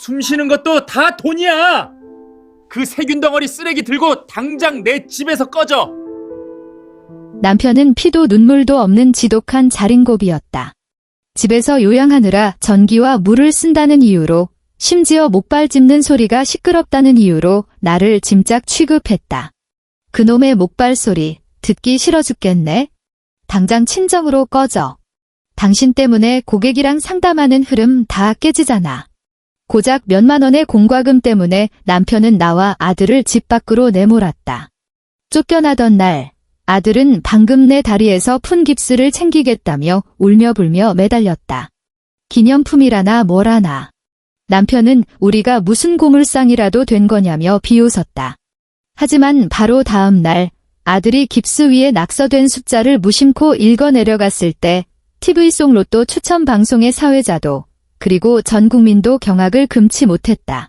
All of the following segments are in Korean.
숨 쉬는 것도 다 돈이야. 그 세균 덩어리 쓰레기 들고 당장 내 집에서 꺼져. 남편은 피도 눈물도 없는 지독한 자린고비였다. 집에서 요양하느라 전기와 물을 쓴다는 이유로, 심지어 목발 짚는 소리가 시끄럽다는 이유로 나를 짐작 취급했다. 그놈의 목발 소리 듣기 싫어 죽겠네. 당장 친정으로 꺼져. 당신 때문에 고객이랑 상담하는 흐름 다 깨지잖아. 고작 몇만 원의 공과금 때문에 남편은 나와 아들을 집 밖으로 내몰았다. 쫓겨나던 날, 아들은 방금 내 다리에서 푼 깁스를 챙기겠다며 울며불며 매달렸다. 기념품이라나 뭐라나. 남편은 우리가 무슨 고물상이라도 된 거냐며 비웃었다. 하지만 바로 다음 날 아들이 깁스 위에 낙서된 숫자를 무심코 읽어 내려갔을 때 TV 속 로또 추천 방송의 사회자도 그리고 전 국민도 경악을 금치 못했다.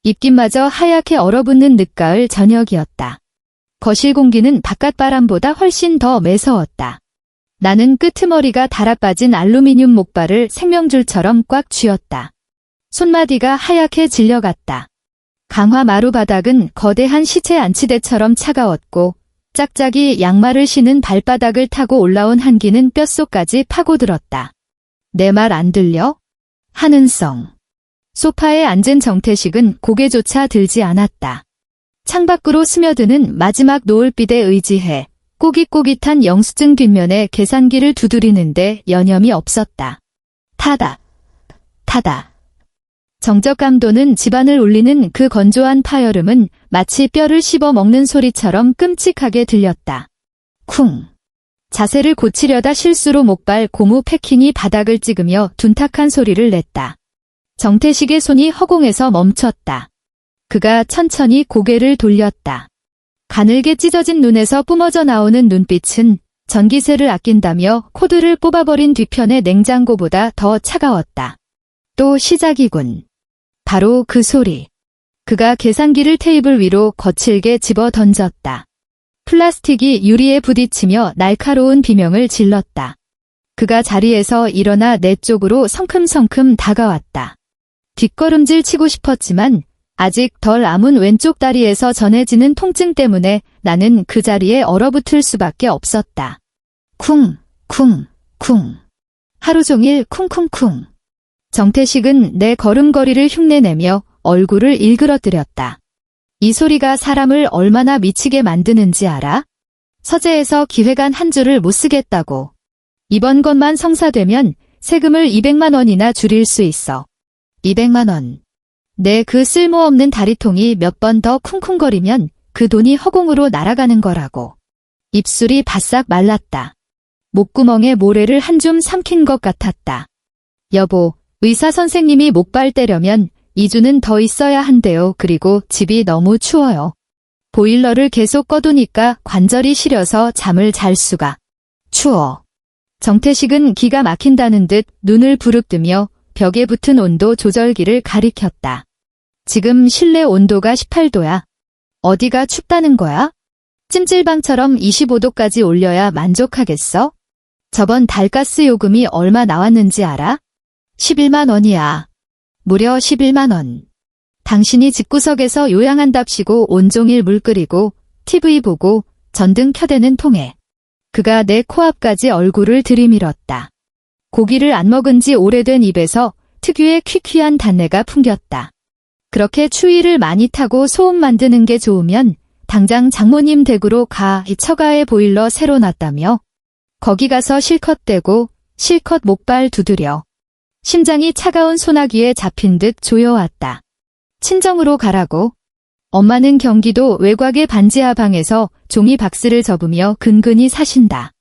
입김마저 하얗게 얼어붙는 늦가을 저녁이었다. 거실 공기는 바깥바람보다 훨씬 더 매서웠다. 나는 끄트머리가 달아빠진 알루미늄 목발을 생명줄처럼 꽉 쥐었다. 손마디가 하얗게 질려갔다. 강화 마루 바닥은 거대한 시체 안치대처럼 차가웠고 짝짝이 양말을 신은 발바닥을 타고 올라온 한기는 뼛속까지 파고들었다. 내 말 안 들려? 한은성. 소파에 앉은 정태식은 고개조차 들지 않았다. 창밖으로 스며드는 마지막 노을빛에 의지해 꼬깃꼬깃한 영수증 뒷면에 계산기를 두드리는데 여념이 없었다. 타다. 타다. 정적감도는 집안을 울리는 그 건조한 파열음은 마치 뼈를 씹어 먹는 소리처럼 끔찍하게 들렸다. 쿵. 자세를 고치려다 실수로 목발 고무 패킹이 바닥을 찍으며 둔탁한 소리를 냈다. 정태식의 손이 허공에서 멈췄다. 그가 천천히 고개를 돌렸다. 가늘게 찢어진 눈에서 뿜어져 나오는 눈빛은 전기세를 아낀다며 코드를 뽑아버린 뒤편의 냉장고보다 더 차가웠다. 또 시작이군. 바로 그 소리. 그가 계산기를 테이블 위로 거칠게 집어 던졌다. 플라스틱이 유리에 부딪히며 날카로운 비명을 질렀다. 그가 자리에서 일어나 내 쪽으로 성큼성큼 다가왔다. 뒷걸음질 치고 싶었지만 아직 덜 아문 왼쪽 다리에서 전해지는 통증 때문에 나는 그 자리에 얼어붙을 수밖에 없었다. 쿵, 쿵, 쿵. 하루 종일 쿵쿵쿵. 정태식은 내 걸음걸이를 흉내내며 얼굴을 일그러뜨렸다. 이 소리가 사람을 얼마나 미치게 만드는지 알아? 서재에서 기획안 한 줄을 못 쓰겠다고. 이번 것만 성사되면 세금을 200만 원이나 줄일 수 있어. 200만 원. 내 그 쓸모없는 다리통이 몇 번 더 쿵쿵거리면 그 돈이 허공으로 날아가는 거라고. 입술이 바싹 말랐다. 목구멍에 모래를 한 줌 삼킨 것 같았다. 여보, 의사 선생님이 목발 떼려면 2주는 더 있어야 한대요. 그리고 집이 너무 추워요. 보일러를 계속 꺼두니까 관절이 시려서 잠을 잘 수가. 추워. 정태식은 기가 막힌다는 듯 눈을 부릅뜨며 벽에 붙은 온도 조절기를 가리켰다. 지금 실내 온도가 18도야. 어디가 춥다는 거야? 찜질방처럼 25도까지 올려야 만족하겠어? 저번 달 가스 요금이 얼마 나왔는지 알아? 11만 원이야. 무려 11만 원. 당신이 집구석에서 요양한답시고 온종일 물 끓이고 TV 보고 전등 켜대는 통에. 그가 내 코앞까지 얼굴을 들이밀었다. 고기를 안 먹은 지 오래된 입에서 특유의 퀴퀴한 단내가 풍겼다. 그렇게 추위를 많이 타고 소음 만드는 게 좋으면 당장 장모님 댁으로 가. 이 처가에 보일러 새로 놨다며. 거기 가서 실컷 떼고 실컷 목발 두드려. 심장이 차가운 소나기에 잡힌 듯 조여왔다. 친정으로 가라고. 엄마는 경기도 외곽의 반지하방에서 종이 박스를 접으며 근근히 사신다.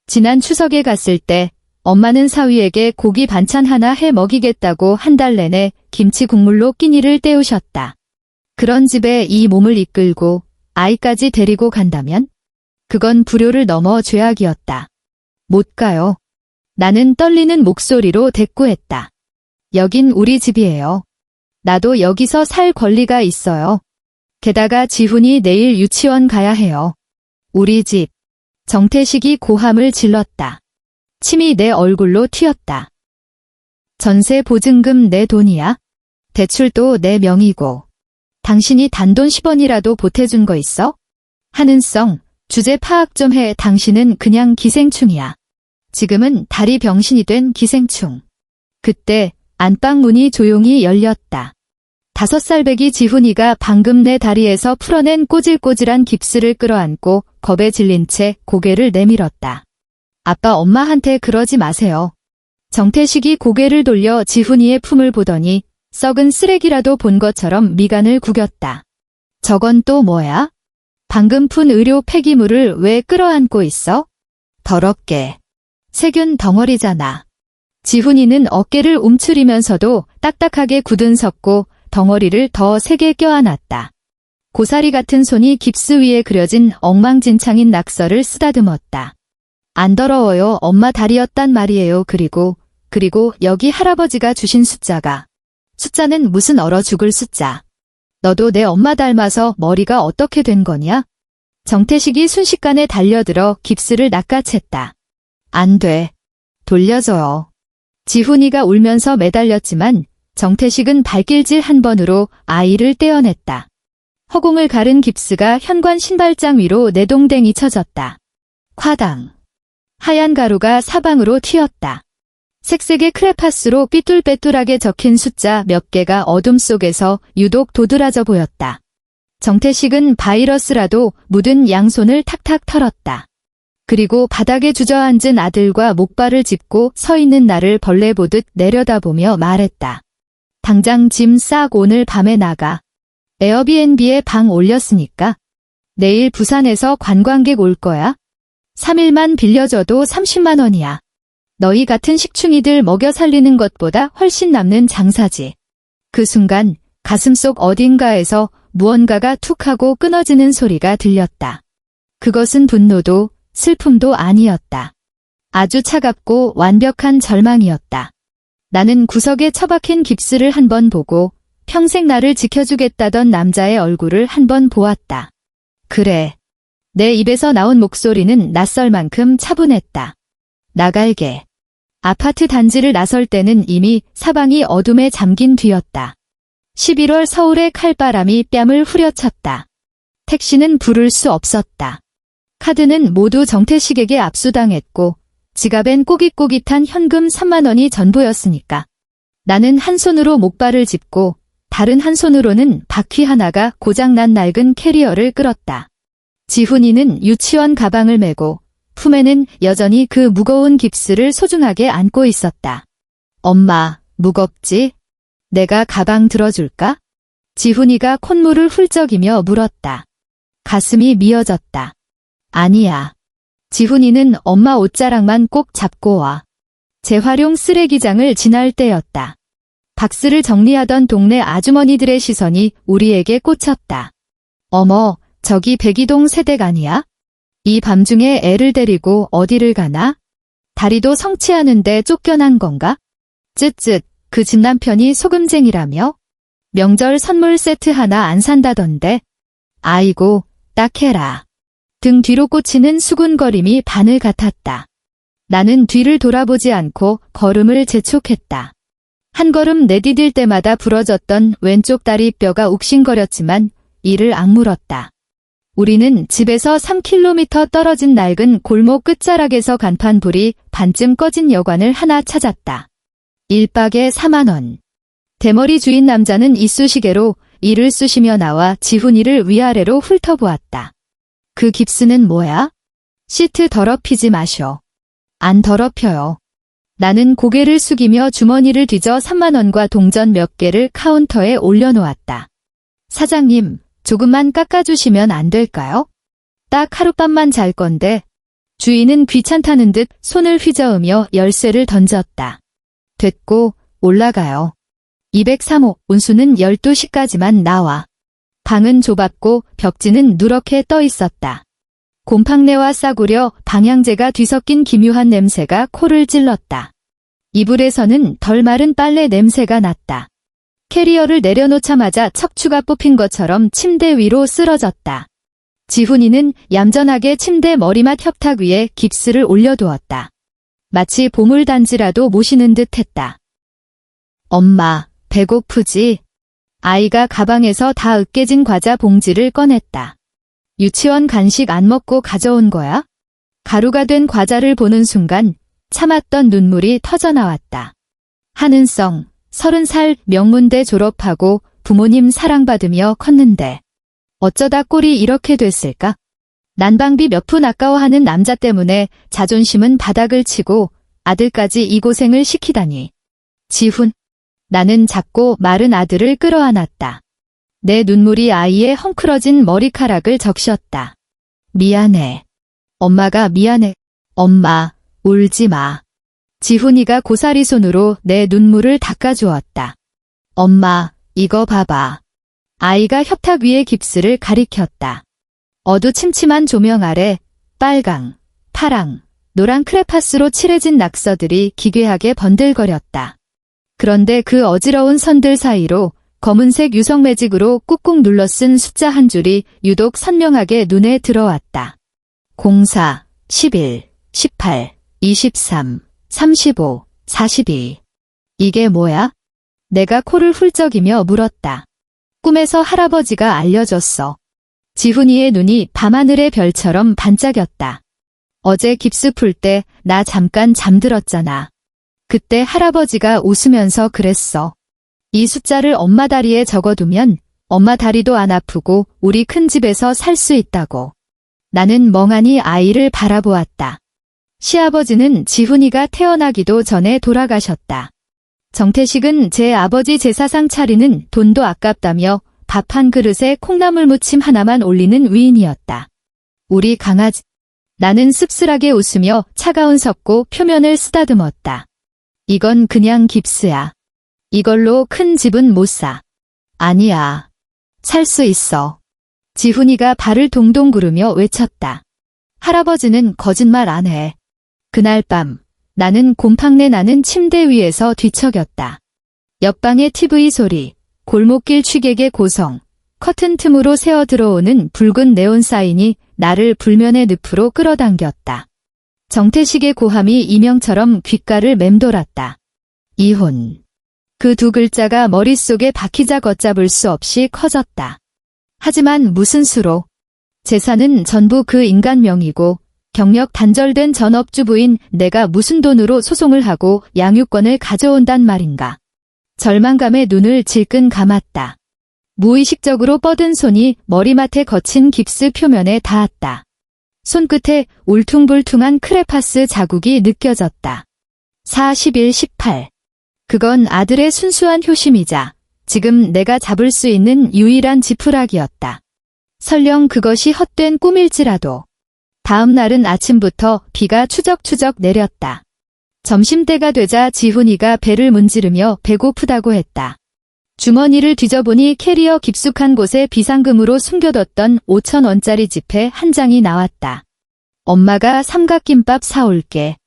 지난 추석에 갔을 때 엄마는 사위에게 고기 반찬 하나 해 먹이겠다고 한 달 내내 김치 국물로 끼니를 때우셨다. 그런 집에 이 몸을 이끌고 아이까지 데리고 간다면? 그건 불효를 넘어 죄악이었다. 못 가요. 나는 떨리는 목소리로 대꾸했다. 여긴 우리 집이에요. 나도 여기서 살 권리가 있어요. 게다가 지훈이 내일 유치원 가야 해요. 우리 집. 정태식이 고함을 질렀다. 침이 내 얼굴로 튀었다. 전세 보증금 내 돈이야? 대출도 내 명의고. 당신이 단돈 10원이라도 보태준 거 있어? 하는성, 주제 파악 좀 해. 당신은 그냥 기생충이야. 지금은 다리 병신이 된 기생충. 그때 안방 문이 조용히 열렸다. 5살배기 지훈이가 방금 내 다리에서 풀어낸 꼬질꼬질한 깁스를 끌어안고 겁에 질린 채 고개를 내밀었다. 아빠, 엄마한테 그러지 마세요. 정태식이 고개를 돌려 지훈이의 품을 보더니 썩은 쓰레기라도 본 것처럼 미간을 구겼다. 저건 또 뭐야? 방금 푼 의료 폐기물을 왜 끌어안고 있어? 더럽게. 세균 덩어리잖아. 지훈이는 어깨를 움츠리면서도 딱딱하게 굳은 섰고 덩어리를 더 세게 껴안았다. 고사리 같은 손이 깁스 위에 그려진 엉망진창인 낙서를 쓰다듬었다. 안 더러워요. 엄마 다리였단 말이에요. 그리고 여기 할아버지가 주신 숫자는 무슨 얼어 죽을 숫자. 너도 내 엄마 닮아서 머리가 어떻게 된 거냐? 정태식이 순식간에 달려들어 깁스를 낚아챘다. 안 돼. 돌려줘요. 지훈이가 울면서 매달렸지만 정태식은 발길질 한 번으로 아이를 떼어냈다. 허공을 가른 깁스가 현관 신발장 위로 내동댕이 쳐졌다. 콰당. 하얀 가루가 사방으로 튀었다. 색색의 크레파스로 삐뚤빼뚤하게 적힌 숫자 몇 개가 어둠 속에서 유독 도드라져 보였다. 정태식은 바이러스라도 묻은 양손을 탁탁 털었다. 그리고 바닥에 주저앉은 아들과 목발을 짚고 서 있는 나를 벌레 보듯 내려다보며 말했다. 당장 짐 싹 오늘 밤에 나가. 에어비앤비에 방 올렸으니까. 내일 부산에서 관광객 올 거야. 3일만 빌려줘도 30만 원이야. 너희 같은 식충이들 먹여 살리는 것보다 훨씬 남는 장사지. 그 순간 가슴속 어딘가에서 무언가가 툭 하고 끊어지는 소리가 들렸다. 그것은 분노도 슬픔도 아니었다. 아주 차갑고 완벽한 절망이었다. 나는 구석에 처박힌 깁스를 한 번 보고 평생 나를 지켜주겠다던 남자의 얼굴을 한 번 보았다. 그래. 내 입에서 나온 목소리는 낯설 만큼 차분했다. 나갈게. 아파트 단지를 나설 때는 이미 사방이 어둠에 잠긴 뒤였다. 11월 서울의 칼바람이 뺨을 후려쳤다. 택시는 부를 수 없었다. 카드는 모두 정태식에게 압수당했고 지갑엔 꼬깃꼬깃한 현금 3만 원이 전부였으니까. 나는 한 손으로 목발을 짚고 다른 한 손으로는 바퀴 하나가 고장난 낡은 캐리어를 끌었다. 지훈이는 유치원 가방을 메고 품에는 여전히 그 무거운 깁스를 소중하게 안고 있었다. 엄마, 무겁지? 내가 가방 들어줄까? 지훈이가 콧물을 훌쩍이며 물었다. 가슴이 미어졌다. 아니야. 지훈이는 엄마 옷자락만 꼭 잡고 와. 재활용 쓰레기장을 지날 때였다. 박스를 정리하던 동네 아주머니들의 시선이 우리에게 꽂혔다. 어머, 저기 백이동 세댁 아니야? 이 밤중에 애를 데리고 어디를 가나? 다리도 성취하는데 쫓겨난 건가? 쯧쯧, 그 집 남편이 소금쟁이라며? 명절 선물 세트 하나 안 산다던데? 아이고, 딱해라. 등 뒤로 꽂히는 수군거림이 바늘 같았다. 나는 뒤를 돌아보지 않고 걸음을 재촉했다. 한 걸음 내디딜 때마다 부러졌던 왼쪽 다리 뼈가 욱신거렸지만 이를 악물었다. 우리는 집에서 3km 떨어진 낡은 골목 끝자락에서 간판불이 반쯤 꺼진 여관을 하나 찾았다. 1박에 4만 원. 대머리 주인 남자는 이쑤시개로 이를 쑤시며 나와 지훈이를 위아래로 훑어보았다. 그 깁스는 뭐야? 시트 더럽히지 마셔. 안 더럽혀요. 나는 고개를 숙이며 주머니를 뒤져 3만 원과 동전 몇 개를 카운터에 올려놓았다. 사장님, 조금만 깎아주시면 안 될까요? 딱 하룻밤만 잘 건데. 주인은 귀찮다는 듯 손을 휘저으며 열쇠를 던졌다. 됐고, 올라가요. 203호, 운수는 12시까지만 나와. 방은 좁았고 벽지는 누렇게 떠 있었다. 곰팡내와 싸구려 방향제가 뒤섞인 기묘한 냄새가 코를 찔렀다. 이불에서는 덜 마른 빨래 냄새가 났다. 캐리어를 내려놓자마자 척추가 뽑힌 것처럼 침대 위로 쓰러졌다. 지훈이는 얌전하게 침대 머리맡 협탁 위에 깁스를 올려두었다. 마치 보물단지라도 모시는 듯 했다. 엄마, 배고프지? 아이가 가방에서 다 으깨진 과자 봉지를 꺼냈다. 유치원 간식 안 먹고 가져온 거야? 가루가 된 과자를 보는 순간 참았던 눈물이 터져나왔다. 한은성, 30살 명문대 졸업하고 부모님 사랑받으며 컸는데 어쩌다 꼴이 이렇게 됐을까? 난방비 몇 푼 아까워하는 남자 때문에 자존심은 바닥을 치고 아들까지 이 고생을 시키다니. 지훈, 나는 작고 마른 아들을 끌어안았다. 내 눈물이 아이의 헝클어진 머리카락을 적셨다. 미안해. 엄마가 미안해. 엄마, 울지 마. 지훈이가 고사리 손으로 내 눈물을 닦아주었다. 엄마, 이거 봐봐. 아이가 협탁 위에 깁스를 가리켰다. 어두침침한 조명 아래 빨강, 파랑, 노란 크레파스로 칠해진 낙서들이 기괴하게 번들거렸다. 그런데 그 어지러운 선들 사이로 검은색 유성 매직으로 꾹꾹 눌러 쓴 숫자 한 줄이 유독 선명하게 눈에 들어왔다. 04, 11, 18, 23, 35, 42. 이게 뭐야? 내가 코를 훌쩍이며 물었다. 꿈에서 할아버지가 알려줬어. 지훈이의 눈이 밤하늘의 별처럼 반짝였다. 어제 깁스 풀 때 나 잠깐 잠들었잖아. 그때 할아버지가 웃으면서 그랬어. 이 숫자를 엄마 다리에 적어두면 엄마 다리도 안 아프고 우리 큰 집에서 살 수 있다고. 나는 멍하니 아이를 바라보았다. 시아버지는 지훈이가 태어나기도 전에 돌아가셨다. 정태식은 제 아버지 제사상 차리는 돈도 아깝다며 밥 한 그릇에 콩나물 무침 하나만 올리는 위인이었다. 우리 강아지. 나는 씁쓸하게 웃으며 차가운 석고 표면을 쓰다듬었다. 이건 그냥 깁스야. 이걸로 큰 집은 못 사. 아니야. 살 수 있어. 지훈이가 발을 동동 구르며 외쳤다. 할아버지는 거짓말 안 해. 그날 밤 나는 곰팡내 나는 침대 위에서 뒤척였다. 옆방의 TV 소리, 골목길 취객의 고성, 커튼 틈으로 새어 들어오는 붉은 네온 사인이 나를 불면의 늪으로 끌어당겼다. 정태식의 고함이 이명처럼 귓가를 맴돌았다. 이혼. 그 두 글자가 머릿속에 박히자 걷잡을 수 없이 커졌다. 하지만 무슨 수로? 재산은 전부 그 인간 명의고 경력 단절된 전업주부인 내가 무슨 돈으로 소송을 하고 양육권을 가져온단 말인가. 절망감에 눈을 질끈 감았다. 무의식적으로 뻗은 손이 머리맡에 거친 깁스 표면에 닿았다. 손끝에 울퉁불퉁한 크레파스 자국이 느껴졌다. 41, 18. 그건 아들의 순수한 효심이자 지금 내가 잡을 수 있는 유일한 지푸라기였다. 설령 그것이 헛된 꿈일지라도. 다음 날은 아침부터 비가 추적추적 내렸다. 점심때가 되자 지훈이가 배를 문지르며 배고프다고 했다. 주머니를 뒤져보니 캐리어 깊숙한 곳에 비상금으로 숨겨뒀던 5,000원짜리 지폐 한 장이 나왔다. 엄마가 삼각김밥 사올게.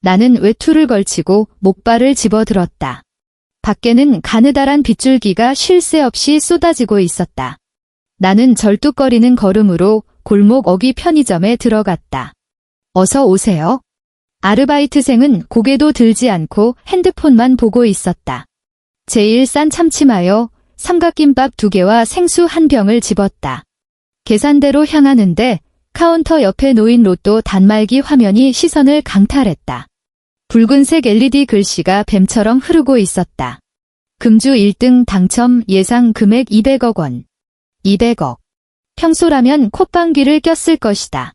나는 외투를 걸치고 목발을 집어들었다. 밖에는 가느다란 빗줄기가 쉴 새 없이 쏟아지고 있었다. 나는 절뚝거리는 걸음으로 골목 어귀 편의점에 들어갔다. 어서 오세요. 아르바이트생은 고개도 들지 않고 핸드폰만 보고 있었다. 제일 싼 참치마요, 삼각김밥 2개와 생수 한 병을 집었다. 계산대로 향하는데 카운터 옆에 놓인 로또 단말기 화면이 시선을 강탈했다. 붉은색 LED 글씨가 뱀처럼 흐르고 있었다. 금주 1등 당첨 예상 금액 200억 원. 200억. 평소라면 콧방귀를 꼈을 것이다.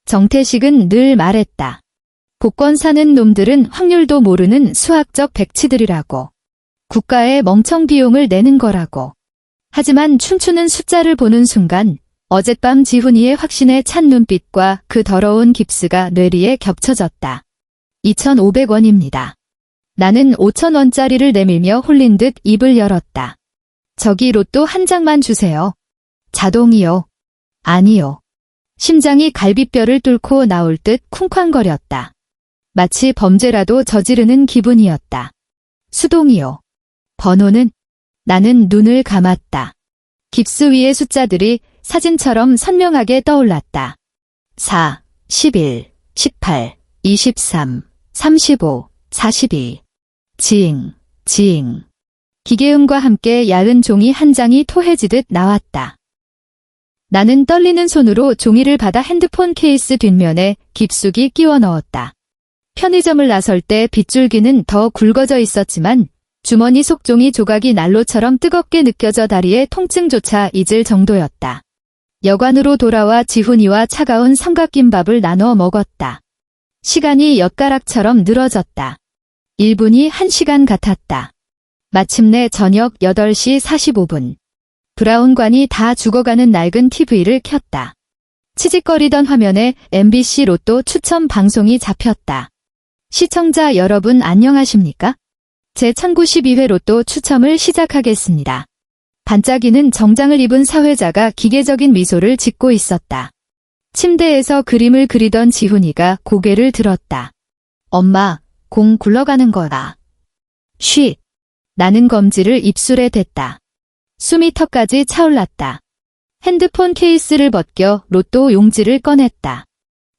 정태식은 늘 말했다. 복권 사는 놈들은 확률도 모르는 수학적 백치들이라고. 국가에 멍청 비용을 내는 거라고. 하지만 춤추는 숫자를 보는 순간 어젯밤 지훈이의 확신에 찬 눈빛과 그 더러운 깁스가 뇌리에 겹쳐졌다. 2,500원입니다. 나는 5,000원짜리를 내밀며 홀린 듯 입을 열었다. 저기 로또 한 장만 주세요. 자동이요. 아니요. 심장이 갈비뼈를 뚫고 나올 듯 쿵쾅거렸다. 마치 범죄라도 저지르는 기분이었다. 수동이요. 번호는? 나는 눈을 감았다. 깁스 위의 숫자들이 사진처럼 선명하게 떠올랐다. 4, 11, 18, 23, 35, 42. 지잉, 지잉. 기계음과 함께 얇은 종이 한 장이 토해지듯 나왔다. 나는 떨리는 손으로 종이를 받아 핸드폰 케이스 뒷면에 깊숙이 끼워 넣었다. 편의점을 나설 때 빗줄기는 더 굵어져 있었지만 주머니 속 종이 조각이 난로처럼 뜨겁게 느껴져 다리의 통증조차 잊을 정도였다. 여관으로 돌아와 지훈이와 차가운 삼각김밥을 나눠 먹었다. 시간이 엿가락처럼 늘어졌다. 1분이 1시간 같았다. 마침내 저녁 8시 45분. 브라운관이 다 죽어가는 낡은 TV를 켰다. 치직거리던 화면에 MBC 로또 추첨 방송이 잡혔다. 시청자 여러분 안녕하십니까? 제1092회 로또 추첨을 시작하겠습니다. 반짝이는 정장을 입은 사회자가 기계적인 미소를 짓고 있었다. 침대에서 그림을 그리던 지훈이가 고개를 들었다. 엄마, 공 굴러가는 거다. 쉿. 나는 검지를 입술에 댔다. 숨이 턱까지 차올랐다. 핸드폰 케이스를 벗겨 로또 용지를 꺼냈다.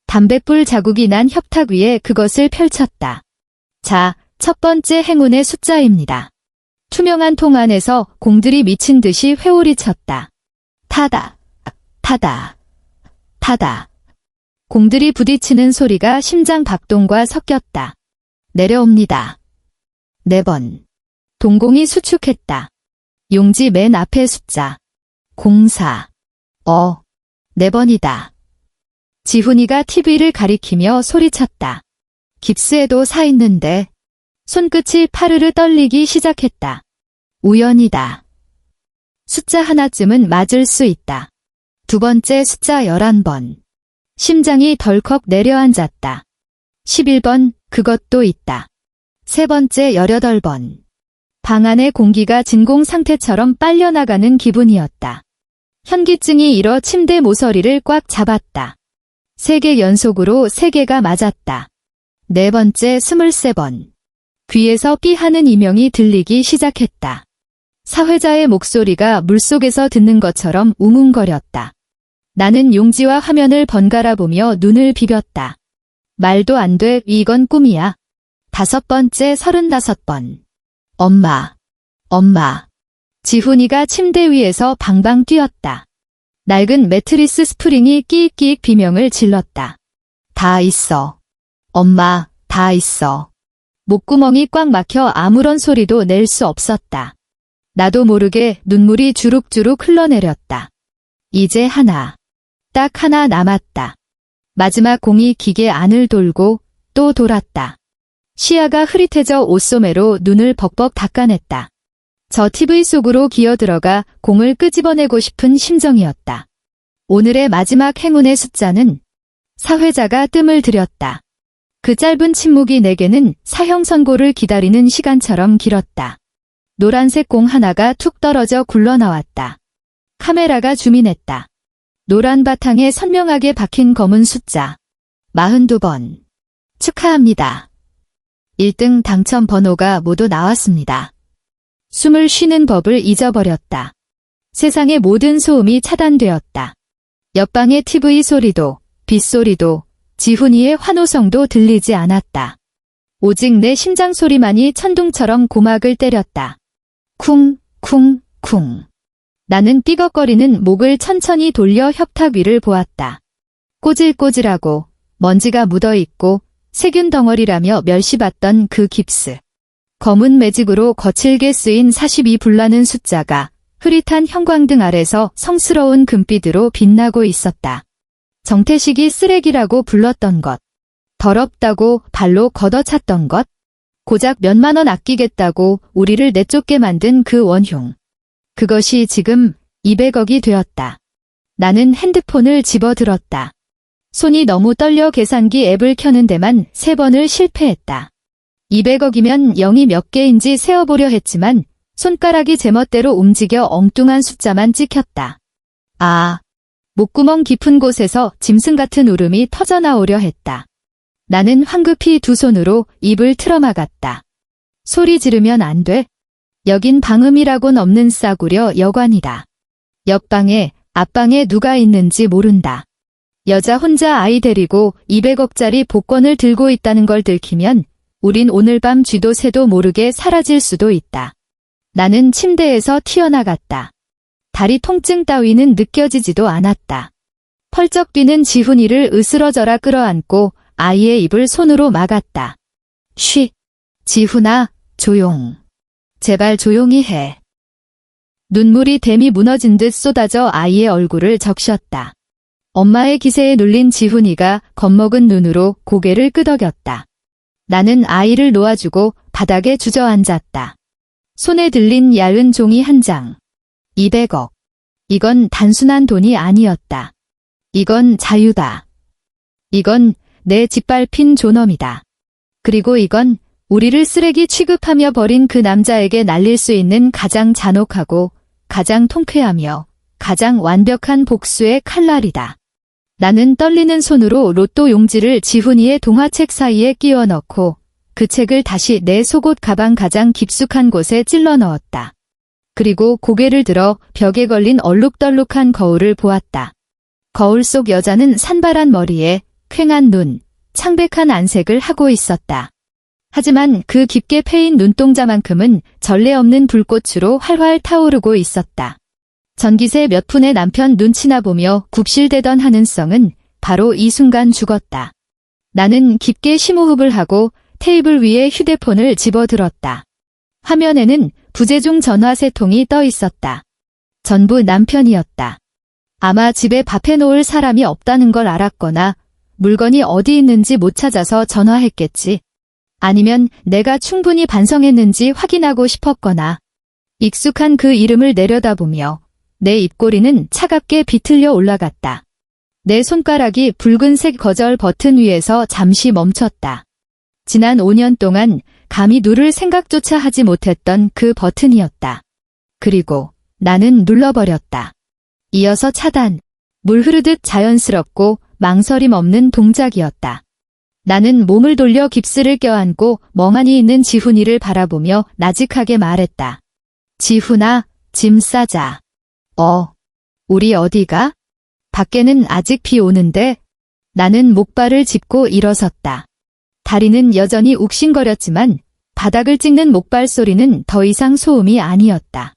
담뱃불 자국이 난 협탁 위에 그것을 펼쳤다. 자, 첫 번째 행운의 숫자입니다. 투명한 통 안에서 공들이 미친 듯이 회오리 쳤다. 타다, 타다, 타다. 공들이 부딪히는 소리가 심장 박동과 섞였다. 내려옵니다. 4번. 동공이 수축했다. 용지 맨 앞에 숫자. 04. 4번이다. 지훈이가 TV를 가리키며 소리쳤다. 깁스에도 사 있는데. 손끝이 파르르 떨리기 시작했다. 우연이다. 숫자 하나쯤은 맞을 수 있다. 두 번째 숫자 11번. 심장이 덜컥 내려앉았다. 11번, 그것도 있다. 세 번째 18번. 방 안의 공기가 진공 상태처럼 빨려나가는 기분이었다. 현기증이 일어 침대 모서리를 꽉 잡았다. 3개 연속으로 3개가 맞았다. 네 번째 23번. 귀에서 삐 하는 이명이 들리기 시작했다. 사회자의 목소리가 물속에서 듣는 것처럼 웅웅거렸다. 나는 용지와 화면을 번갈아 보며 눈을 비볐다. 말도 안 돼, 이건 꿈이야. 5번째 35번. 엄마, 엄마. 지훈이가 침대 위에서 방방 뛰었다. 낡은 매트리스 스프링이 끼익끼익 비명을 질렀다. 다 있어. 엄마, 다 있어. 목구멍이 꽉 막혀 아무런 소리도 낼 수 없었다. 나도 모르게 눈물이 주룩주룩 흘러내렸다. 이제 하나. 딱 하나 남았다. 마지막 공이 기계 안을 돌고 또 돌았다. 시야가 흐릿해져 옷소매로 눈을 벅벅 닦아냈다. 저 TV 속으로 기어들어가 공을 끄집어내고 싶은 심정이었다. 오늘의 마지막 행운의 숫자는 사회자가 뜸을 들였다. 그 짧은 침묵이 내게는 사형 선고를 기다리는 시간처럼 길었다. 노란색 공 하나가 툭 떨어져 굴러나왔다. 카메라가 줌인했다. 노란 바탕에 선명하게 박힌 검은 숫자. 42번. 축하합니다. 1등 당첨 번호가 모두 나왔습니다. 숨을 쉬는 법을 잊어버렸다. 세상의 모든 소음이 차단되었다. 옆방의 TV 소리도, 빗소리도, 지훈이의 환호성도 들리지 않았다. 오직 내 심장 소리만이 천둥처럼 고막을 때렸다. 쿵, 쿵, 쿵. 나는 삐걱거리는 목을 천천히 돌려 협탁 위를 보았다. 꼬질꼬질하고 먼지가 묻어있고 세균 덩어리라며 멸시받던 그 깁스. 검은 매직으로 거칠게 쓰인 42 불나는 숫자가 흐릿한 형광등 아래서 성스러운 금빛으로 빛나고 있었다. 정태식이 쓰레기라고 불렀던 것. 더럽다고 발로 걷어찼던 것. 고작 몇만 원 아끼겠다고 우리를 내쫓게 만든 그 원흉. 그것이 지금 200억이 되었다. 나는 핸드폰을 집어들었다. 손이 너무 떨려 계산기 앱을 켜는 데만 3번을 실패했다. 200억이면 0이 몇 개인지 세어보려 했지만 손가락이 제멋대로 움직여 엉뚱한 숫자만 찍혔다. 아, 목구멍 깊은 곳에서 짐승 같은 울음이 터져나오려 했다. 나는 황급히 두 손으로 입을 틀어막았다. 소리 지르면 안 돼. 여긴 방음이라곤 없는 싸구려 여관이다. 옆방에, 앞방에 누가 있는지 모른다. 여자 혼자 아이 데리고 200억짜리 복권을 들고 있다는 걸 들키면 우린 오늘 밤 쥐도 새도 모르게 사라질 수도 있다. 나는 침대에서 튀어나갔다. 다리 통증 따위는 느껴지지도 않았다. 펄쩍 뛰는 지훈이를 으스러져라 끌어안고 아이의 입을 손으로 막았다. 쉬. 지훈아, 조용. 제발 조용히 해. 눈물이 댐이 무너진 듯 쏟아져 아이의 얼굴을 적셨다. 엄마의 기세에 눌린 지훈이가 겁먹은 눈으로 고개를 끄덕였다. 나는 아이를 놓아주고 바닥에 주저앉았다. 손에 들린 얇은 종이 한 장. 200억. 이건 단순한 돈이 아니었다. 이건 자유다. 이건 내 짓밟힌 존엄이다. 그리고 이건 우리를 쓰레기 취급하며 버린 그 남자에게 날릴 수 있는 가장 잔혹하고 가장 통쾌하며 가장 완벽한 복수의 칼날이다. 나는 떨리는 손으로 로또 용지를 지훈이의 동화책 사이에 끼워 넣고 그 책을 다시 내 속옷 가방 가장 깊숙한 곳에 찔러 넣었다. 그리고 고개를 들어 벽에 걸린 얼룩덜룩한 거울을 보았다. 거울 속 여자는 산발한 머리에 퀭한 눈, 창백한 안색을 하고 있었다. 하지만 그 깊게 패인 눈동자만큼은 전례 없는 불꽃으로 활활 타오르고 있었다. 전기세 몇 푼의 남편 눈치나 보며 굽실대던 하는성은 바로 이 순간 죽었다. 나는 깊게 심호흡을 하고 테이블 위에 휴대폰을 집어들었다. 화면에는 부재중 전화 3통이 떠 있었다. 전부 남편이었다. 아마 집에 밥 해놓을 사람이 없다는 걸 알았거나 물건이 어디 있는지 못 찾아서 전화했겠지. 아니면 내가 충분히 반성했는지 확인하고 싶었거나 익숙한 그 이름을 내려다보며 내 입꼬리는 차갑게 비틀려 올라갔다. 내 손가락이 붉은색 거절 버튼 위에서 잠시 멈췄다. 지난 5년 동안 감히 누를 생각조차 하지 못했던 그 버튼이었다. 그리고 나는 눌러버렸다. 이어서 차단. 물 흐르듯 자연스럽고 망설임 없는 동작이었다. 나는 몸을 돌려 깁스를 껴안고 멍하니 있는 지훈이를 바라보며 나직하게 말했다. 지훈아, 짐 싸자. 우리 어디가? 밖에는 아직 비 오는데? 나는 목발을 짚고 일어섰다. 다리는 여전히 욱신거렸지만 바닥을 찍는 목발 소리는 더 이상 소음이 아니었다.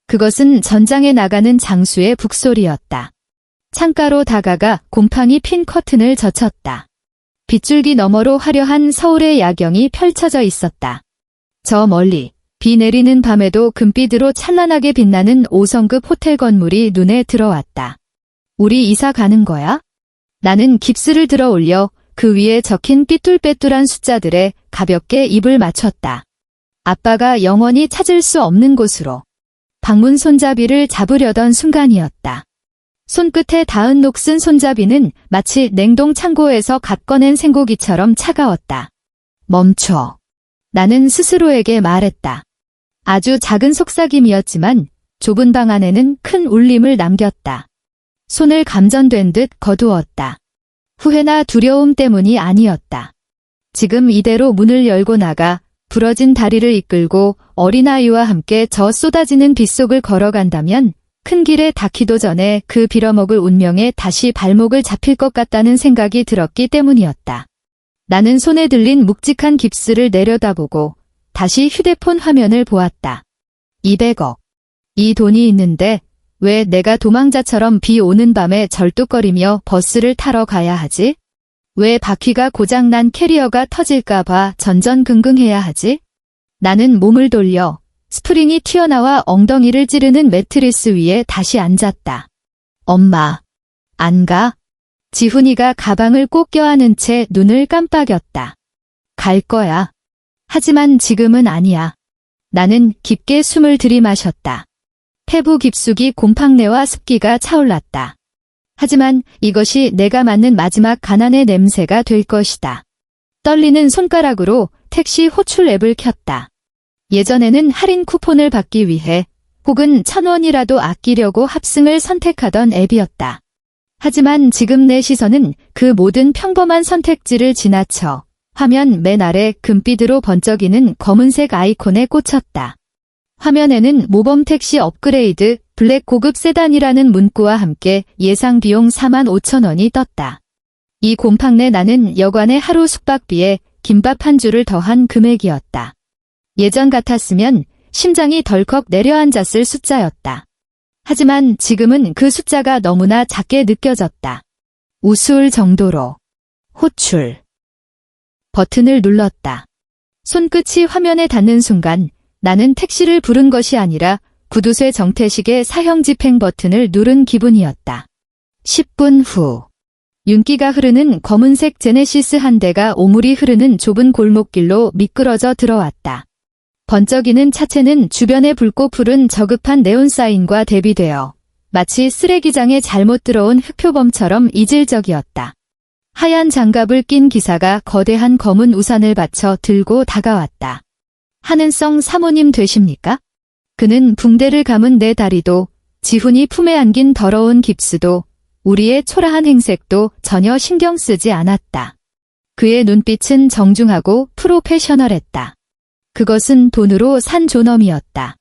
그것은 전장에 나가는 장수의 북소리였다. 창가로 다가가 곰팡이 핀 커튼을 젖혔다. 빗줄기 너머로 화려한 서울의 야경이 펼쳐져 있었다. 저 멀리 비 내리는 밤에도 금빛으로 찬란하게 빛나는 5성급 호텔 건물이 눈에 들어왔다. 우리 이사 가는 거야? 나는 깁스를 들어 올려 그 위에 적힌 삐뚤빼뚤한 숫자들에 가볍게 입을 맞췄다. 아빠가 영원히 찾을 수 없는 곳으로. 방문 손잡이를 잡으려던 순간이었다. 손끝에 닿은 녹슨 손잡이는 마치 냉동 창고에서 갓 꺼낸 생고기처럼 차가웠다. 멈춰. 나는 스스로에게 말했다. 아주 작은 속삭임이었지만 좁은 방 안에는 큰 울림을 남겼다. 손을 감전된 듯 거두었다. 후회나 두려움 때문이 아니었다. 지금 이대로 문을 열고 나가 부러진 다리를 이끌고 어린아이와 함께 저 쏟아지는 빗속을 걸어간다면 큰 길에 닿기도 전에 그 빌어먹을 운명에 다시 발목을 잡힐 것 같다는 생각이 들었기 때문이었다. 나는 손에 들린 묵직한 깁스를 내려다보고 다시 휴대폰 화면을 보았다. 200억. 이 돈이 있는데 왜 내가 도망자처럼 비 오는 밤에 절뚝거리며 버스를 타러 가야 하지? 왜 바퀴가 고장난 캐리어가 터질까봐 전전긍긍해야 하지? 나는 몸을 돌려 스프링이 튀어나와 엉덩이를 찌르는 매트리스 위에 다시 앉았다. 엄마, 안 가? 지훈이가 가방을 꼭 껴안은 채 눈을 깜빡였다. 갈 거야. 하지만 지금은 아니야. 나는 깊게 숨을 들이마셨다. 폐부 깊숙이 곰팡내와 습기가 차올랐다. 하지만 이것이 내가 맡는 마지막 가난의 냄새가 될 것이다. 떨리는 손가락으로 택시 호출 앱을 켰다. 예전에는 할인 쿠폰을 받기 위해 혹은 1,000원이라도 아끼려고 합승을 선택하던 앱이었다. 하지만 지금 내 시선은 그 모든 평범한 선택지를 지나쳐 화면 맨 아래 금빛으로 번쩍이는 검은색 아이콘에 꽂혔다. 화면에는 모범 택시 업그레이드 블랙 고급 세단이라는 문구와 함께 예상 비용 45,000원이 떴다. 이 곰팡내 나는 여관의 하루 숙박비에 김밥 한 줄을 더한 금액이었다. 예전 같았으면 심장이 덜컥 내려앉았을 숫자였다. 하지만 지금은 그 숫자가 너무나 작게 느껴졌다. 우스울 정도로. 호출. 버튼을 눌렀다. 손끝이 화면에 닿는 순간 나는 택시를 부른 것이 아니라 구두쇠 정태식의 사형 집행 버튼을 누른 기분이었다. 10분 후. 윤기가 흐르는 검은색 제네시스 한 대가 오물이 흐르는 좁은 골목길로 미끄러져 들어왔다. 번쩍이는 차체는 주변에 붉고 푸른 저급한 네온사인과 대비되어 마치 쓰레기장에 잘못 들어온 흑표범처럼 이질적이었다. 하얀 장갑을 낀 기사가 거대한 검은 우산을 받쳐 들고 다가왔다. 한은성 사모님 되십니까? 그는 붕대를 감은 내 다리도, 지훈이 품에 안긴 더러운 깁스도, 우리의 초라한 행색도 전혀 신경 쓰지 않았다. 그의 눈빛은 정중하고 프로페셔널했다. 그것은 돈으로 산 존엄이었다.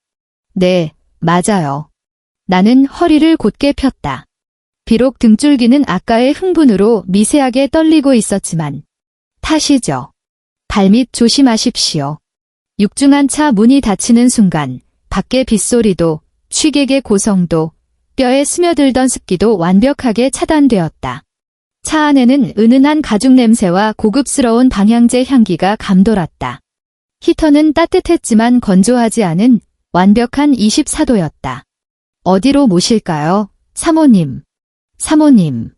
네, 맞아요. 나는 허리를 곧게 폈다. 비록 등줄기는 아까의 흥분으로 미세하게 떨리고 있었지만. 타시죠. 발밑 조심하십시오. 육중한 차 문이 닫히는 순간 밖의 빗소리도 취객의 고성도 뼈에 스며들던 습기도 완벽하게 차단되었다. 차 안에는 은은한 가죽 냄새와 고급스러운 방향제 향기가 감돌았다. 히터는 따뜻했지만 건조하지 않은 완벽한 24도였다. 어디로 모실까요? 사모님. 사모님.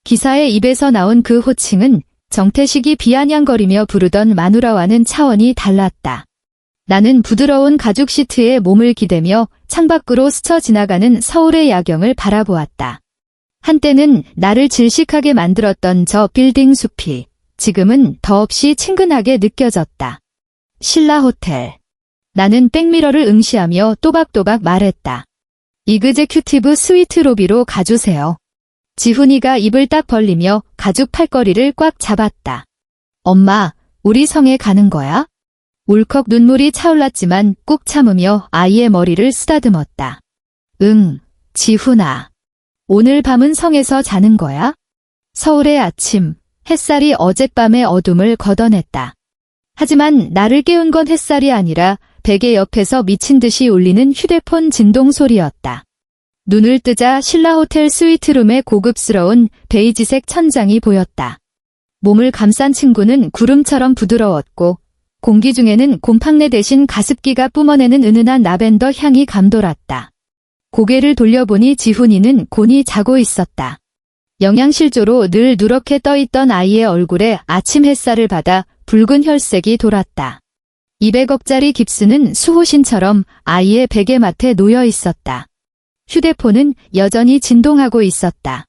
기사의 입에서 나온 그 호칭은 정태식이 비아냥거리며 부르던 마누라와는 차원이 달랐다. 나는 부드러운 가죽 시트에 몸을 기대며 창밖으로 스쳐 지나가는 서울의 야경을 바라보았다. 한때는 나를 질식하게 만들었던 저 빌딩 숲이 지금은 더없이 친근하게 느껴졌다. 신라호텔. 나는 백미러를 응시하며 또박또박 말했다. 이그제큐티브 스위트 로비로 가주세요. 지훈이가 입을 딱 벌리며 가죽 팔걸이를 꽉 잡았다. 엄마, 우리 성에 가는 거야? 울컥 눈물이 차올랐지만 꾹 참으며 아이의 머리를 쓰다듬었다. 응, 지훈아. 오늘 밤은 성에서 자는 거야? 서울의 아침, 햇살이 어젯밤의 어둠을 걷어냈다. 하지만 나를 깨운 건 햇살이 아니라 베개 옆에서 미친 듯이 울리는 휴대폰 진동 소리였다. 눈을 뜨자 신라호텔 스위트룸의 고급스러운 베이지색 천장이 보였다. 몸을 감싼 층구는 구름처럼 부드러웠고 공기 중에는 곰팡내 대신 가습기가 뿜어내는 은은한 라벤더 향이 감돌았다. 고개를 돌려보니 지훈이는 곤히 자고 있었다. 영양실조로 늘 누렇게 떠있던 아이의 얼굴에 아침 햇살을 받아 붉은 혈색이 돌았다. 200억짜리 깁스는 수호신처럼 아이의 베개맡에 놓여 있었다. 휴대폰은 여전히 진동하고 있었다.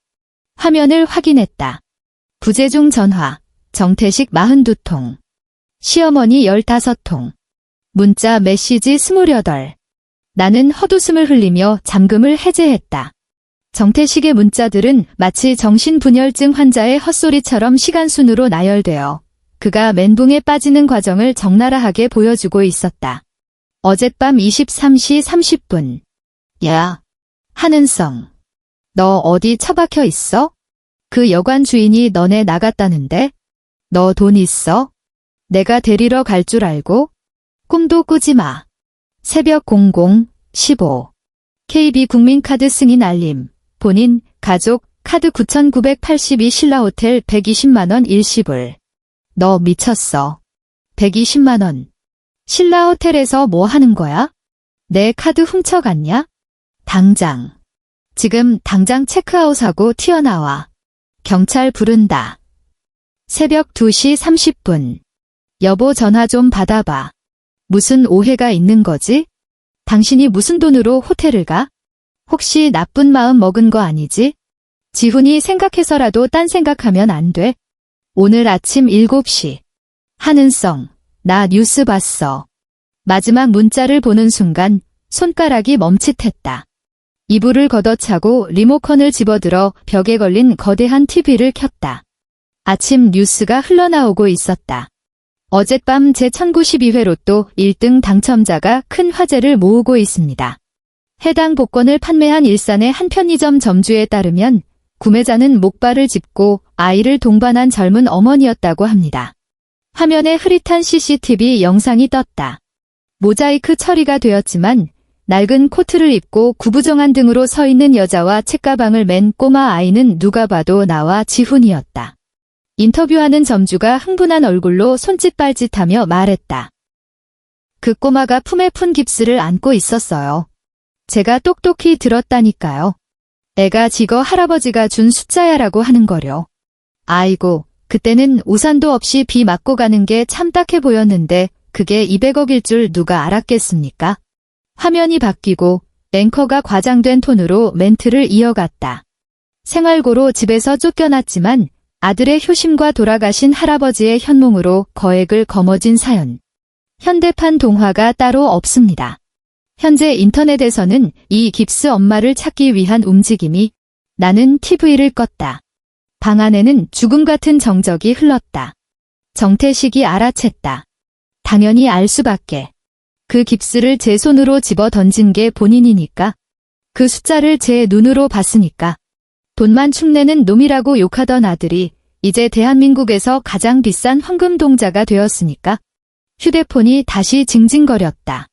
화면을 확인했다. 부재중 전화, 정태식 42통. 시어머니 15통. 문자 메시지 28. 나는 헛웃음을 흘리며 잠금을 해제했다. 정태식의 문자들은 마치 정신분열증 환자의 헛소리처럼 시간순으로 나열되어 그가 멘붕에 빠지는 과정을 적나라하게 보여주고 있었다. 어젯밤 23시 30분. 야, 한은성. 너 어디 처박혀 있어? 그 여관 주인이 너네 나갔다는데? 너 돈 있어? 내가 데리러 갈 줄 알고? 꿈도 꾸지 마. 새벽 00:15. KB 국민카드 승인 알림. 본인, 가족, 카드 9,982 신라호텔 120만원 일시불. 너 미쳤어. 120만원. 신라호텔에서 뭐 하는 거야? 내 카드 훔쳐갔냐? 당장. 지금 당장 체크아웃하고 튀어나와. 경찰 부른다. 새벽 2시 30분. 여보 전화 좀 받아봐. 무슨 오해가 있는 거지? 당신이 무슨 돈으로 호텔을 가? 혹시 나쁜 마음 먹은 거 아니지? 지훈이 생각해서라도 딴 생각하면 안 돼. 오늘 아침 7시. 한은성, 나 뉴스 봤어. 마지막 문자를 보는 순간 손가락이 멈칫했다. 이불을 걷어차고 리모컨을 집어들어 벽에 걸린 거대한 TV를 켰다. 아침 뉴스가 흘러나오고 있었다. 어젯밤 제1092회 로또 1등 당첨자가 큰 화제를 모으고 있습니다. 해당 복권을 판매한 일산의 한 편의점 점주에 따르면 구매자는 목발을 짚고 아이를 동반한 젊은 어머니였다고 합니다. 화면에 흐릿한 CCTV 영상이 떴다. 모자이크 처리가 되었지만 낡은 코트를 입고 구부정한 등으로 서 있는 여자와 책가방을 맨 꼬마 아이는 누가 봐도 나와 지훈이었다. 인터뷰하는 점주가 흥분한 얼굴로 손짓발짓하며 말했다. 그 꼬마가 품에 푼 깁스를 안고 있었어요. 제가 똑똑히 들었다니까요. 애가 지거 할아버지가 준 숫자야라고 하는 거려. 아이고, 그때는 우산도 없이 비 맞고 가는 게 참 딱해 보였는데 그게 200억일 줄 누가 알았겠습니까? 화면이 바뀌고 앵커가 과장된 톤으로 멘트를 이어갔다. 생활고로 집에서 쫓겨났지만 아들의 효심과 돌아가신 할아버지의 현몽으로 거액을 거머쥔 사연. 현대판 동화가 따로 없습니다. 현재 인터넷에서는 이 깁스 엄마를 찾기 위한 움직임이. 나는 TV를 껐다. 방 안에는 죽음 같은 정적이 흘렀다. 정태식이 알아챘다. 당연히 알 수밖에. 그 깁스를 제 손으로 집어 던진 게 본인이니까. 그 숫자를 제 눈으로 봤으니까. 돈만 축내는 놈이라고 욕하던 아들이 이제 대한민국에서 가장 비싼 황금동자가 되었으니까. 휴대폰이 다시 징징거렸다.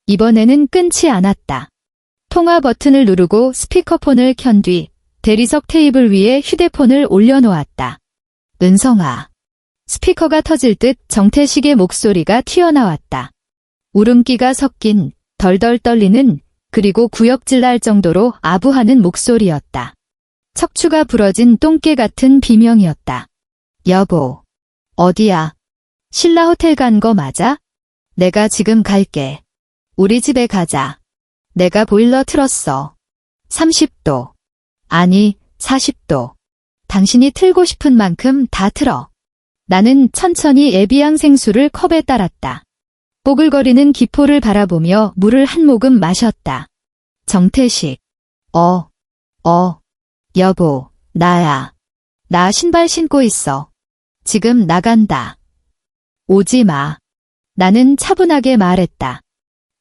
이번에는 끊지 않았다. 통화 버튼을 누르고 스피커폰을 켠 뒤 대리석 테이블 위에 휴대폰을 올려놓았다. 은성아. 스피커가 터질 듯 정태식의 목소리가 튀어나왔다. 울음기가 섞인 덜덜 떨리는 그리고 구역질 날 정도로 아부하는 목소리였다. 척추가 부러진 똥개 같은 비명이었다. 여보. 어디야? 신라 호텔 간 거 맞아? 내가 지금 갈게. 우리 집에 가자. 내가 보일러 틀었어. 30도. 아니, 40도. 당신이 틀고 싶은 만큼 다 틀어. 나는 천천히 에비앙 생수를 컵에 따랐다. 뽀글거리는 기포를 바라보며 물을 한 모금 마셨다. 정태식. 여보, 나야. 나 신발 신고 있어. 지금 나간다. 오지 마. 나는 차분하게 말했다.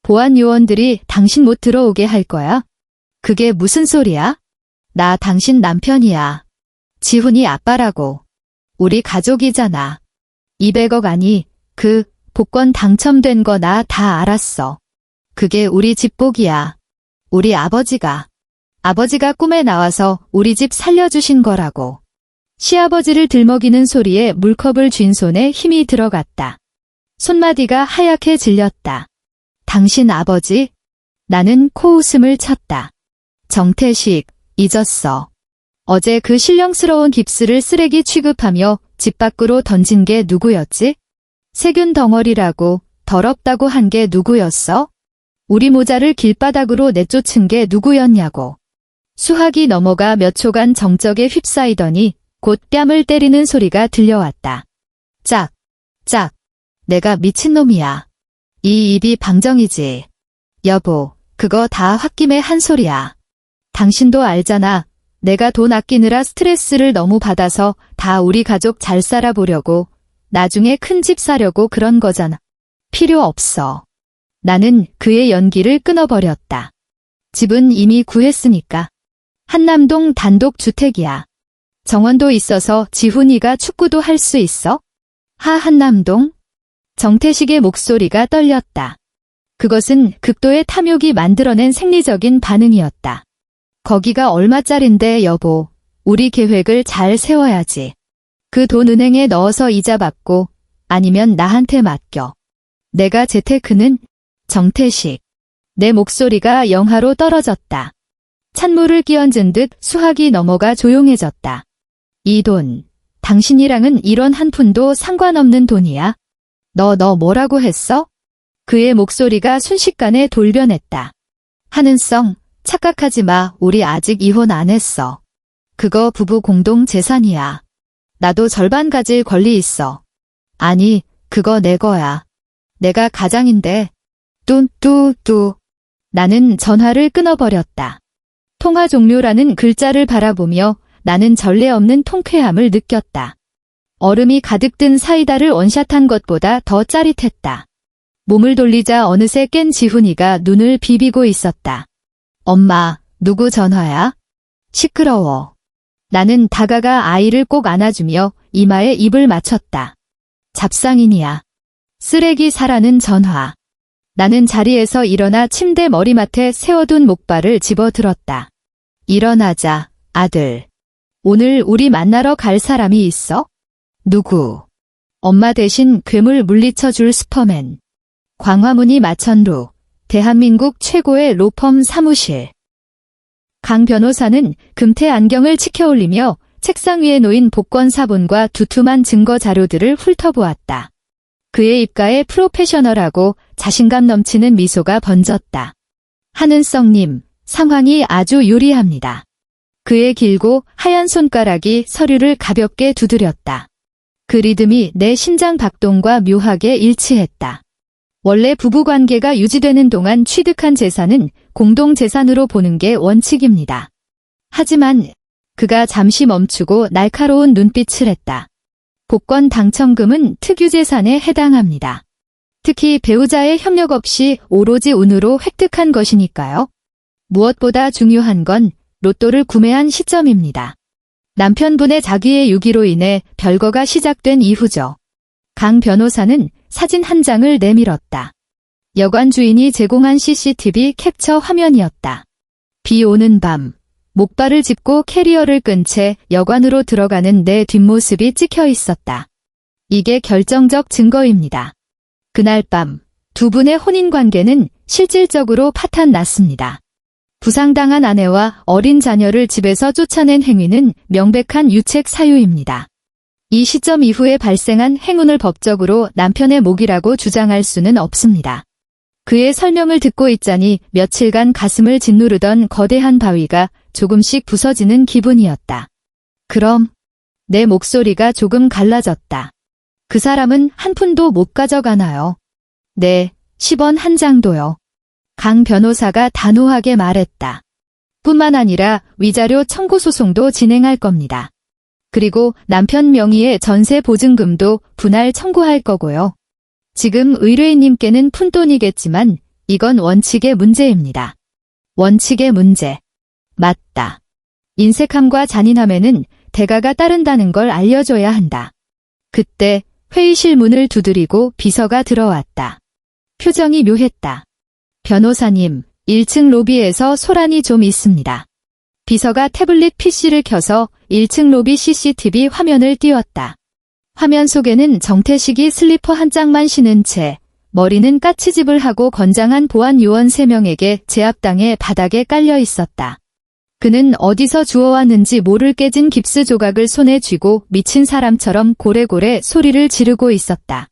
보안 요원들이 당신 못 들어오게 할 거야? 그게 무슨 소리야? 나 당신 남편이야. 지훈이 아빠라고. 우리 가족이잖아. 200억 아니, 그 복권 당첨된 거 나 다 알았어. 그게 우리 집 복이야. 우리 아버지가 꿈에 나와서 우리 집 살려주신 거라고. 시아버지를 들먹이는 소리에 물컵을 쥔 손에 힘이 들어갔다. 손마디가 하얗게 질렸다. 당신 아버지? 나는 코웃음을 쳤다. 정태식, 잊었어. 어제 그 신령스러운 깁스를 쓰레기 취급하며 집 밖으로 던진 게 누구였지? 세균 덩어리라고 더럽다고 한 게 누구였어? 우리 모자를 길바닥으로 내쫓은 게 누구였냐고. 수학이 넘어가 몇 초간 정적에 휩싸이더니 곧 뺨을 때리는 소리가 들려왔다. 짝, 짝. 내가 미친놈이야. 이 입이 방정이지. 여보, 그거 다 홧김에 한 소리야. 당신도 알잖아. 내가 돈 아끼느라 스트레스를 너무 받아서 다 우리 가족 잘 살아보려고, 나중에 큰 집 사려고 그런 거잖아. 필요 없어. 나는 그의 연기를 끊어버렸다. 집은 이미 구했으니까. 한남동 단독 주택이야. 정원도 있어서 지훈이가 축구도 할 수 있어? 한남동? 정태식의 목소리가 떨렸다. 그것은 극도의 탐욕이 만들어낸 생리적인 반응이었다. 거기가 얼마짜린데 여보, 우리 계획을 잘 세워야지. 그 돈 은행에 넣어서 이자 받고 아니면 나한테 맡겨. 내가 재테크는 정태식. 내 목소리가 영하로 떨어졌다. 찬물을 끼얹은 듯 수학이 넘어가 조용해졌다. 이 돈, 당신이랑은 1원 한 푼도 상관없는 돈이야. 너 뭐라고 했어? 그의 목소리가 순식간에 돌변했다. 하는성, 착각하지 마. 우리 아직 이혼 안 했어. 그거 부부 공동 재산이야. 나도 절반 가질 권리 있어. 아니, 그거 내 거야. 내가 가장인데. 뚜. 나는 전화를 끊어버렸다. 통화 종료라는 글자를 바라보며 나는 전례 없는 통쾌함을 느꼈다. 얼음이 가득 든 사이다를 원샷한 것보다 더 짜릿했다. 몸을 돌리자 어느새 깬 지훈이가 눈을 비비고 있었다. 엄마, 누구 전화야? 시끄러워. 나는 다가가 아이를 꼭 안아주며 이마에 입을 맞췄다. 잡상인이야. 쓰레기 사라는 전화. 나는 자리에서 일어나 침대 머리맡에 세워둔 목발을 집어들었다. 일어나자, 아들. 오늘 우리 만나러 갈 사람이 있어? 누구? 엄마 대신 괴물 물리쳐줄 슈퍼맨. 광화문이 마천루, 대한민국 최고의 로펌 사무실. 강 변호사는 금태 안경을 치켜올리며 책상 위에 놓인 복권 사본과 두툼한 증거 자료들을 훑어보았다. 그의 입가에 프로페셔널하고 자신감 넘치는 미소가 번졌다. 한은성님, 상황이 아주 유리합니다. 그의 길고 하얀 손가락이 서류를 가볍게 두드렸다. 그 리듬이 내 심장 박동과 묘하게 일치했다. 원래 부부관계가 유지되는 동안 취득한 재산은 공동재산으로 보는 게 원칙입니다. 하지만 그가 잠시 멈추고 날카로운 눈빛을 했다. 복권 당첨금은 특유재산에 해당합니다. 특히 배우자의 협력 없이 오로지 운으로 획득한 것이니까요. 무엇보다 중요한 건 로또를 구매한 시점입니다. 남편분의 자기의 유기로 인해 별거가 시작된 이후죠. 강 변호사는 사진 한 장을 내밀었다. 여관 주인이 제공한 CCTV 캡처 화면이었다. 비 오는 밤, 목발을 짚고 캐리어를 끈 채 여관으로 들어가는 내 뒷모습이 찍혀 있었다. 이게 결정적 증거입니다. 그날 밤, 두 분의 혼인관계는 실질적으로 파탄났습니다. 부상당한 아내와 어린 자녀를 집에서 쫓아낸 행위는 명백한 유책 사유입니다. 이 시점 이후에 발생한 행운을 법적으로 남편의 몫이라고 주장할 수는 없습니다. 그의 설명을 듣고 있자니 며칠간 가슴을 짓누르던 거대한 바위가 조금씩 부서지는 기분이었다. 그럼 내 목소리가 조금 갈라졌다. 그 사람은 한 푼도 못 가져가나요? 네, 10원 한 장도요. 강 변호사가 단호하게 말했다. 뿐만 아니라 위자료 청구 소송도 진행할 겁니다. 그리고 남편 명의의 전세 보증금도 분할 청구할 거고요. 지금 의뢰인님께는 푼돈이겠지만 이건 원칙의 문제입니다. 원칙의 문제. 맞다. 인색함과 잔인함에는 대가가 따른다는 걸 알려줘야 한다. 그때 회의실 문을 두드리고 비서가 들어왔다. 표정이 묘했다. 변호사님, 1층 로비에서 소란이 좀 있습니다. 비서가 태블릿 PC를 켜서 1층 로비 CCTV 화면을 띄웠다. 화면 속에는 정태식이 슬리퍼 한 짝만 신은 채 머리는 까치집을 하고 건장한 보안 요원 3명에게 제압당해 바닥에 깔려 있었다. 그는 어디서 주워왔는지 모를 깨진 깁스 조각을 손에 쥐고 미친 사람처럼 고래고래 소리를 지르고 있었다.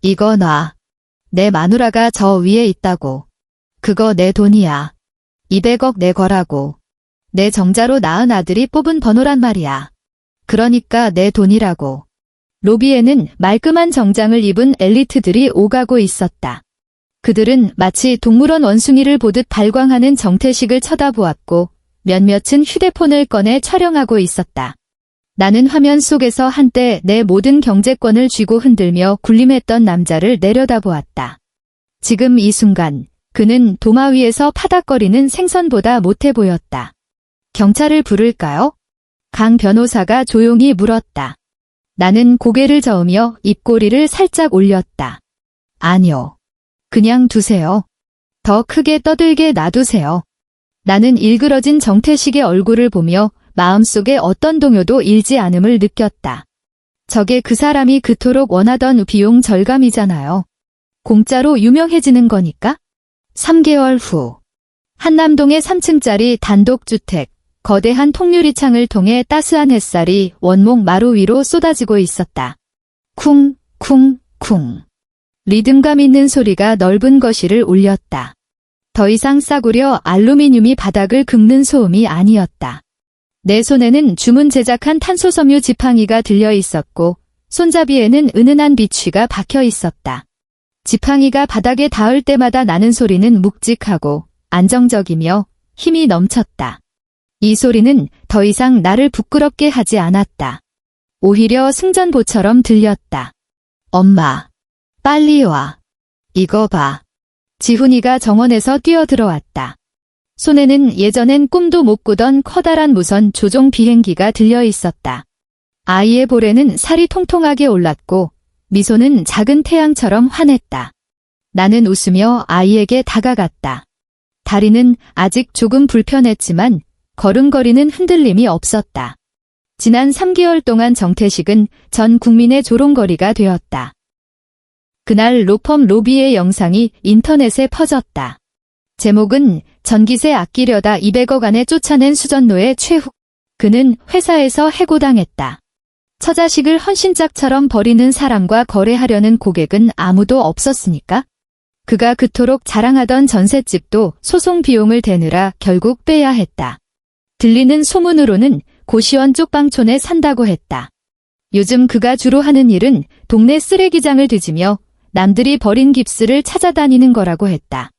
이거 놔. 내 마누라가 저 위에 있다고. 그거 내 돈이야. 200억 내 거라고. 내 정자로 낳은 아들이 뽑은 번호란 말이야. 그러니까 내 돈이라고. 로비에는 말끔한 정장을 입은 엘리트들이 오가고 있었다. 그들은 마치 동물원 원숭이를 보듯 발광하는 정태식을 쳐다보았고 몇몇은 휴대폰을 꺼내 촬영하고 있었다. 나는 화면 속에서 한때 내 모든 경제권을 쥐고 흔들며 군림했던 남자를 내려다보았다. 지금 이 순간 그는 도마 위에서 파닥거리는 생선보다 못해 보였다. 경찰을 부를까요? 강 변호사가 조용히 물었다. 나는 고개를 저으며 입꼬리를 살짝 올렸다. 아니요. 그냥 두세요. 더 크게 떠들게 놔두세요. 나는 일그러진 정태식의 얼굴을 보며 마음속에 어떤 동요도 일지 않음을 느꼈다. 저게 그 사람이 그토록 원하던 비용 절감이잖아요. 공짜로 유명해지는 거니까? 3개월 후, 한남동의 3층짜리 단독주택, 거대한 통유리창을 통해 따스한 햇살이 원목 마루 위로 쏟아지고 있었다. 쿵, 쿵, 쿵. 리듬감 있는 소리가 넓은 거실을 울렸다. 더 이상 싸구려 알루미늄이 바닥을 긁는 소음이 아니었다. 내 손에는 주문 제작한 탄소섬유 지팡이가 들려 있었고 손잡이에는 은은한 비취가 박혀 있었다. 지팡이가 바닥에 닿을 때마다 나는 소리는 묵직하고 안정적이며 힘이 넘쳤다. 이 소리는 더 이상 나를 부끄럽게 하지 않았다. 오히려 승전보처럼 들렸다. 엄마, 빨리 와. 이거 봐. 지훈이가 정원에서 뛰어들어왔다. 손에는 예전엔 꿈도 못 꾸던 커다란 무선 조종 비행기가 들려 있었다. 아이의 볼에는 살이 통통하게 올랐고 미소는 작은 태양처럼 환했다. 나는 웃으며 아이에게 다가갔다. 다리는 아직 조금 불편했지만 걸음걸이는 흔들림이 없었다. 지난 3개월 동안 정태식은 전 국민의 조롱거리가 되었다. 그날 로펌 로비의 영상이 인터넷에 퍼졌다. 제목은 전기세 아끼려다 200억 안에 쫓아낸 수전노의 최후. 그는 회사에서 해고당했다. 처자식을 헌신짝처럼 버리는 사람과 거래하려는 고객은 아무도 없었으니까. 그가 그토록 자랑하던 전셋집도 소송 비용을 대느라 결국 빼야 했다. 들리는 소문으로는 고시원 쪽방촌에 산다고 했다. 요즘 그가 주로 하는 일은 동네 쓰레기장을 뒤지며 남들이 버린 깁스를 찾아다니는 거라고 했다.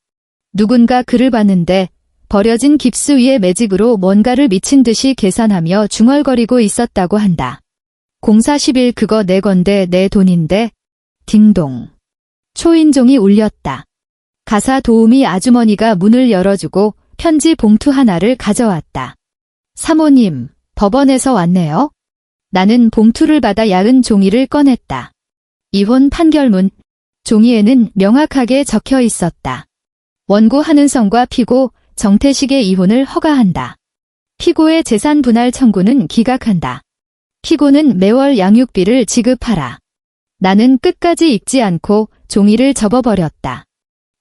누군가 그를 봤는데 버려진 깁스 위에 매직으로 뭔가를 미친 듯이 계산하며 중얼거리고 있었다고 한다. 0411 그거 내 건데 내 돈인데. 딩동. 초인종이 울렸다. 가사 도우미 아주머니가 문을 열어주고 편지 봉투 하나를 가져왔다. 사모님, 법원에서 왔네요. 나는 봉투를 받아 야은 종이를 꺼냈다. 이혼 판결문. 종이에는 명확하게 적혀 있었다. 원고 한은성과 피고 정태식의 이혼을 허가한다. 피고의 재산 분할 청구는 기각한다. 피고는 매월 양육비를 지급하라. 나는 끝까지 읽지 않고 종이를 접어버렸다.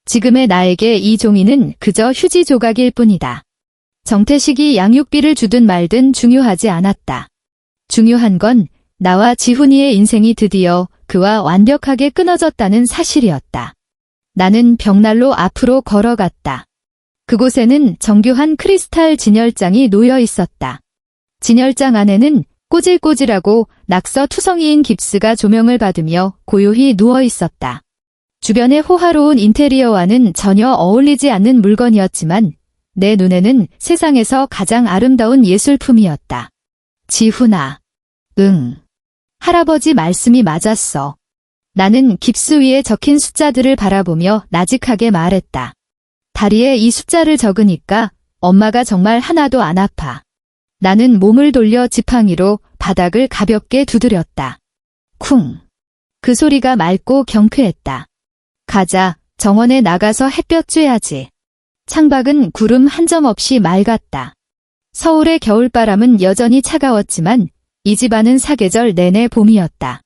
지금의 나에게 이 종이는 그저 휴지 조각일 뿐이다. 정태식이 양육비를 주든 말든 중요하지 않았다. 중요한 건 나와 지훈이의 인생이 드디어 그와 완벽하게 끊어졌다는 사실이었다. 나는 벽난로 앞으로 걸어갔다. 그곳에는 정교한 크리스탈 진열장이 놓여 있었다. 진열장 안에는 꼬질꼬질하고 낙서 투성이인 깁스가 조명을 받으며 고요히 누워 있었다. 주변의 호화로운 인테리어와는 전혀 어울리지 않는 물건이었지만 내 눈에는 세상에서 가장 아름다운 예술품이었다. 지훈아. 응. 할아버지 말씀이 맞았어. 나는 깁스 위에 적힌 숫자들을 바라보며 나직하게 말했다. 다리에 이 숫자를 적으니까 엄마가 정말 하나도 안 아파. 나는 몸을 돌려 지팡이로 바닥을 가볍게 두드렸다. 쿵. 그 소리가 맑고 경쾌했다. 가자, 정원에 나가서 햇볕 쬐야지. 창밖은 구름 한 점 없이 맑았다. 서울의 겨울바람은 여전히 차가웠지만 이 집안은 사계절 내내 봄이었다.